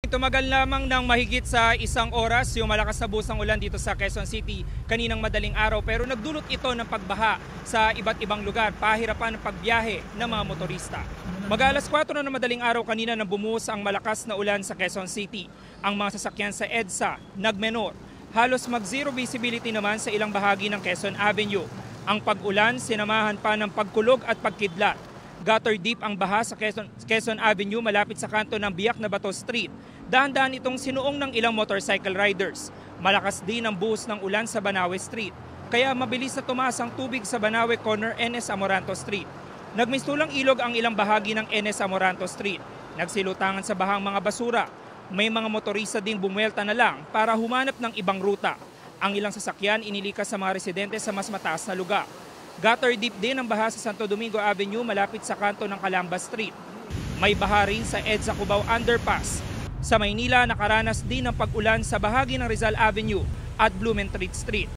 Tumagal lamang ng mahigit sa isang oras yung malakas na busang ulan dito sa Quezon City kaninang madaling araw, pero nagdulot ito ng pagbaha sa iba't ibang lugar, pahirapan ng pagbiyahe ng mga motorista. Mag-alas 4 na madaling araw kanina nang bumuhos ang malakas na ulan sa Quezon City. Ang mga sasakyan sa EDSA nagmenor. Halos mag-zero visibility naman sa ilang bahagi ng Quezon Avenue. Ang pag-ulan sinamahan pa ng pagkulog at pagkidlat. Gutter deep ang baha sa Quezon Avenue malapit sa kanto ng Biak na Bato Street. Dahan-dahan itong sinuong ng ilang motorcycle riders. Malakas din ang buhos ng ulan sa Banawe Street. Kaya mabilis na tumaas ang tubig sa Banawe Corner NS Amoranto Street. Nagmistulang ilog ang ilang bahagi ng NS Amoranto Street. Nagsilutangan sa bahang mga basura. May mga motorista ding bumuelta na lang para humanap ng ibang ruta. Ang ilang sasakyan inilikas sa mga residente sa mas mataas na lugar. Gutter deep din ang baha sa Santo Domingo Avenue malapit sa kanto ng Calamba Street. May baha rin sa EDSA Cubao Underpass. Sa Maynila, nakaranas din ng pag-ulan sa bahagi ng Rizal Avenue at Blumentritt Street.